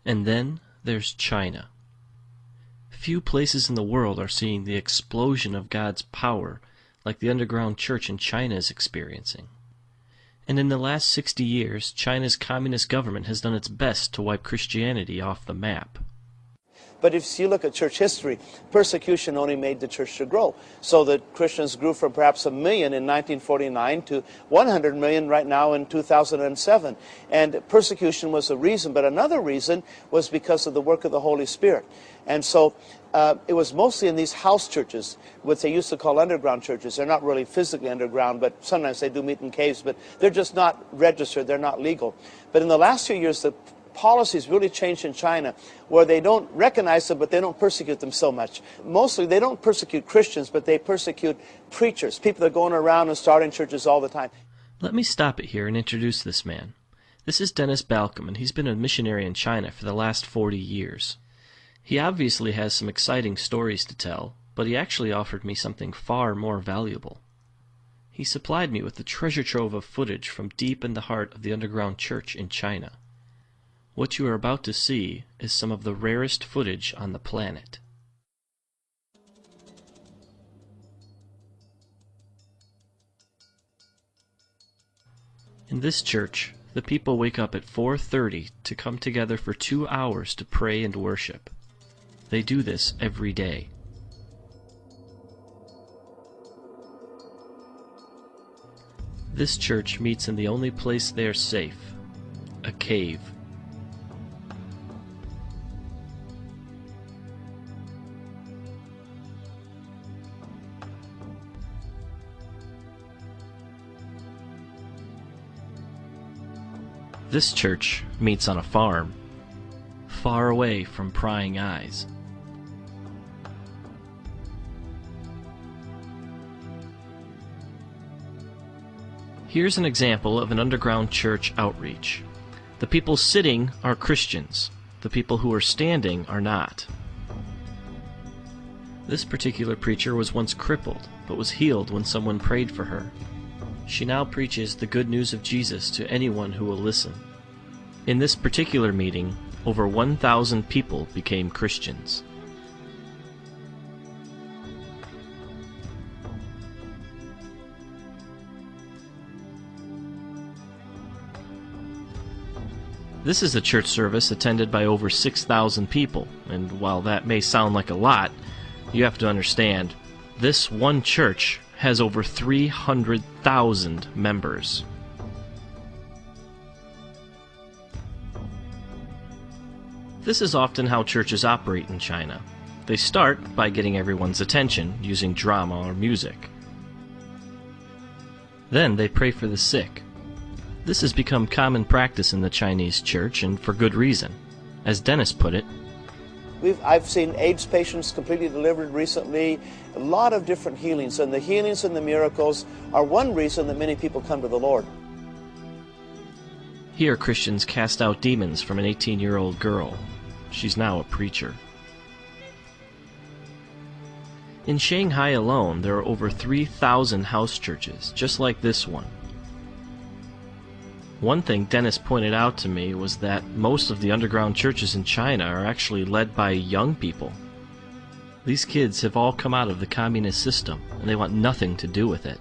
And then there's China. Few places in the world are seeing the explosion of God's power like the underground church in China is experiencing. And in the last 60 years, China's communist government has done its best to wipe Christianity off the map. But if you look at church history, persecution only made the church to grow. So the Christians grew from perhaps 1 million in 1949 to 100 million right now in 2007. And persecution was a reason, but another reason was because of the work of the Holy Spirit. And so it was mostly in these house churches, what they used to call underground churches. They're not really physically underground, but sometimes they do meet in caves, but they're just not registered, they're not legal. But in the last few years, the policies really changed in China, where they don't recognize them, but they don't persecute them so much. Mostly, they don't persecute Christians, but they persecute preachers, people that are going around and starting churches all the time. Let me stop it here and introduce this man. This is Dennis Balcom, and he's been a missionary in China for the last 40 years. He obviously has some exciting stories to tell, but he actually offered me something far more valuable. He supplied me with a treasure trove of footage from deep in the heart of the underground church in China. What you are about to see is some of the rarest footage on the planet. In this church, the people wake up at 4:30 to come together for 2 hours to pray and worship. They do this every day. This church meets in the only place they are safe, a cave. This church meets on a farm, far away from prying eyes. Here's an example of an underground church outreach. The people sitting are Christians. The people who are standing are not. This particular preacher was once crippled, but was healed when someone prayed for her. She now preaches the good news of Jesus to anyone who will listen. In this particular meeting, over 1,000 people became Christians. This is a church service attended by over 6,000 people, and while that may sound like a lot, you have to understand, this one church has over 300,000 members. This is often how churches operate in China. They start by getting everyone's attention using drama or music. Then they pray for the sick. This has become common practice in the Chinese church, and for good reason. As Dennis put it, I've seen AIDS patients completely delivered recently, a lot of different healings, and the healings and the miracles are one reason that many people come to the Lord. Here Christians cast out demons from an 18-year-old girl. She's now a preacher. In Shanghai alone, there are over 3,000 house churches, just like this one. One thing Dennis pointed out to me was that most of the underground churches in China are actually led by young people. These kids have all come out of the communist system, and they want nothing to do with it.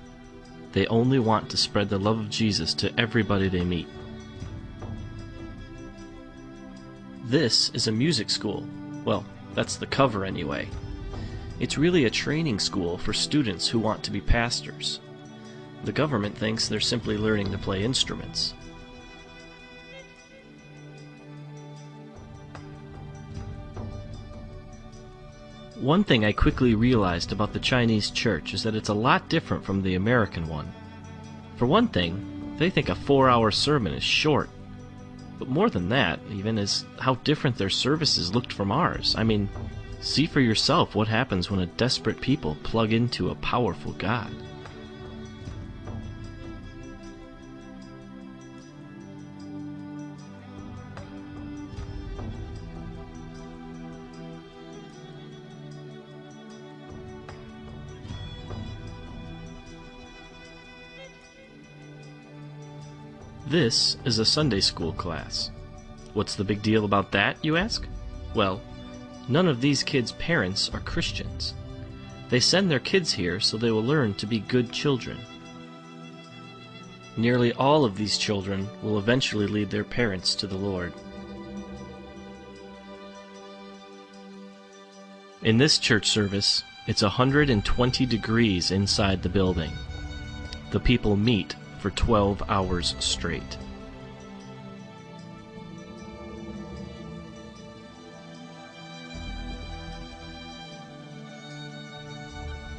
They only want to spread the love of Jesus to everybody they meet. This is a music school. Well, that's the cover anyway. It's really a training school for students who want to be pastors. The government thinks they're simply learning to play instruments. One thing I quickly realized about the Chinese church is that it's a lot different from the American one. For one thing, they think a 4-hour sermon is short. But more than that, even, is how different their services looked from ours. I mean, see for yourself what happens when a desperate people plug into a powerful God. This is a Sunday school class. What's the big deal about that, you ask? Well, none of these kids' parents are Christians. They send their kids here so they will learn to be good children. Nearly all of these children will eventually lead their parents to the Lord. In this church service, it's 120 degrees inside the building. The people meet for 12 hours straight.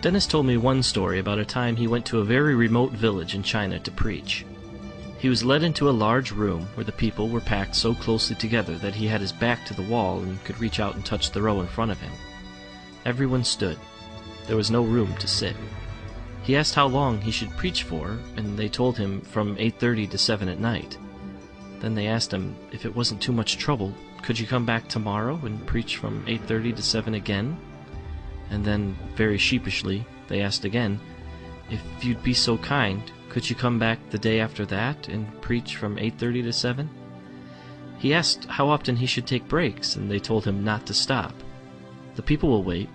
Dennis told me one story about a time he went to a very remote village in China to preach. He was led into a large room where the people were packed so closely together that he had his back to the wall and could reach out and touch the row in front of him. Everyone stood. There was no room to sit. He asked how long he should preach for, and they told him from 8:30 to 7 at night. Then they asked him if it wasn't too much trouble, could you come back tomorrow and preach from 8:30 to 7 again? And then, very sheepishly, they asked again, if you'd be so kind, could you come back the day after that and preach from 8:30 to 7? He asked how often he should take breaks, and they told him not to stop. The people will wait.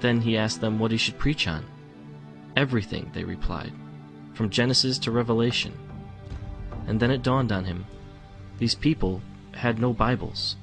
Then he asked them what he should preach on. Everything, they replied, from Genesis to Revelation. And then it dawned on him, these people had no Bibles.